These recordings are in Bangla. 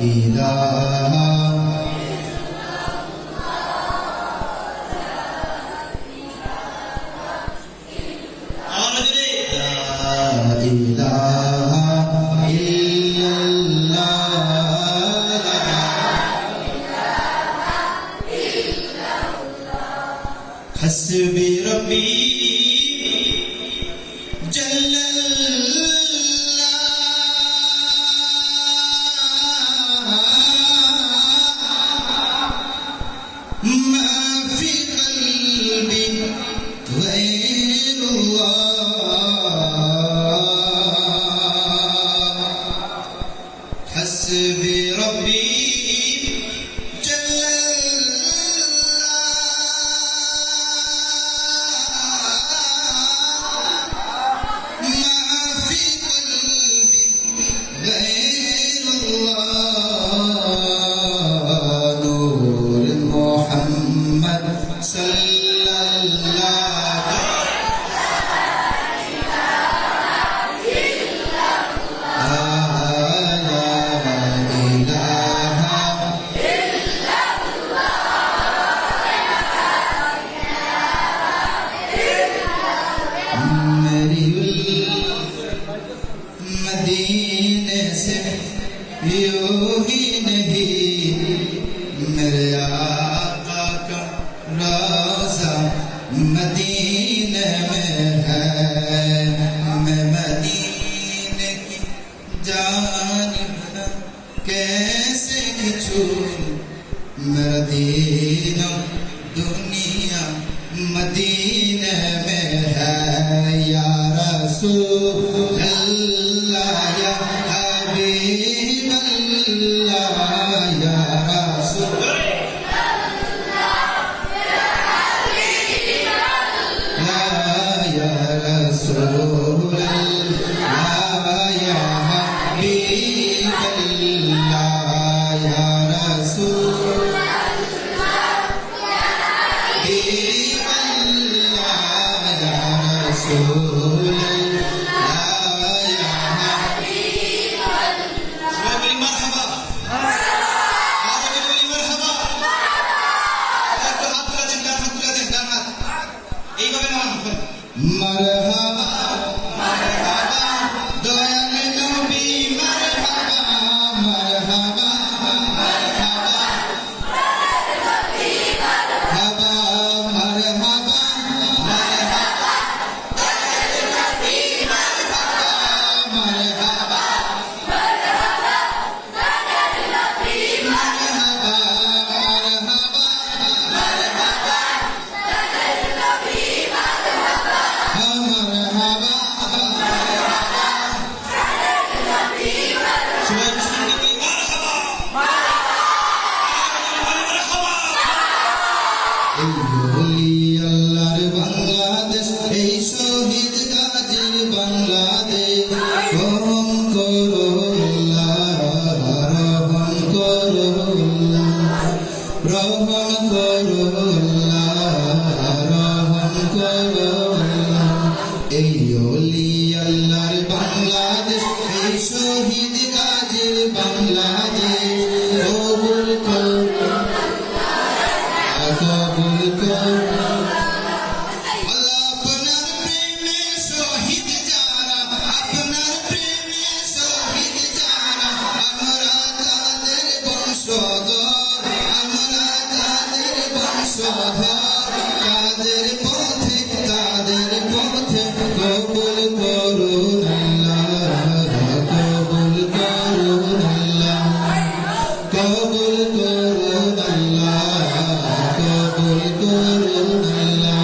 ইলাহা حسبي ربي جل ما في قلبي غير الله حسبي ربي मदीने से यूं ही नहीं मेरे आका का रोज़ा मदीने में है मैं मदीने की जानिब कैसे छूं मेरा दीन दुनिया मदीने में है या रसूल अल्लाह या हबीब अल्लाह या रसूल या रसूल अल्लाह या हबीब अल्लाह या रसूल मरहबा मरहबा दयाल नबी मरहबा मरहबा मरहबा मरहबा मरहबा मरहबा दयाल नबी मरहबा मरहबा मरहबा दयाल नबी मरहबा मरहबा मरहबा दयाल नबी আল্লাহর বাংলাদেশ এই শহীদ গাজীর বাংলাদেশ রহম করো আল্লাহ রহম করো রহম করো আল্লাহ রহম করো এই ওলি আল্লাহর বাংলাদেশ এই শহীদ গাজীর বাংলাদেশ কবুল করো কবুল করো আল্লাহ আপনার প্রেমে শহীদ যারা আপনার প্রেমে শহীদ যারা আমরা তাদের বংশধর আমরা তাদের বংশধর তাদের পথে কবুল করুন আল্লাহ কবুল করুন আল্লাহ কবুল করুন আল্লাহ কবুল করুন আল্লাহ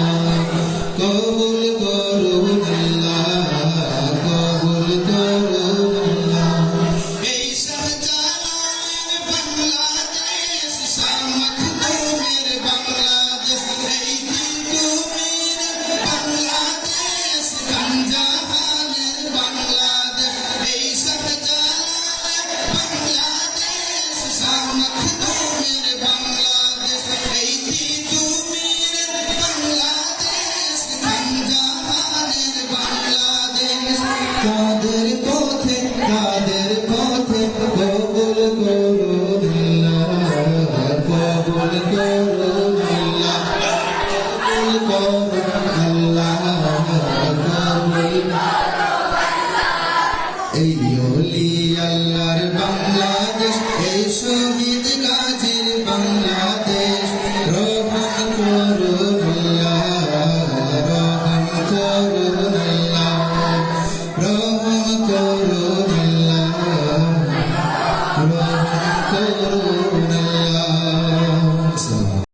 কবুল করুন আল্লাহ কবুল করুন আল্লাহ এই শাহজালালের বাংলাদেশ শাহ মখদুমের বাংলাদেশ এই তিতুমির বাংলাদেশ গঞ্জাহানের বাংলাদেশ এই শাহজালালের বাংলাদেশ শাহ মখদুমের বাংলাদেশ এই তিতুমির বাংলাদেশ গঞ্জাহানের বাংলাদেশ কাদের পথে কবুল করুন করুন আল্লাহ কবুল করুন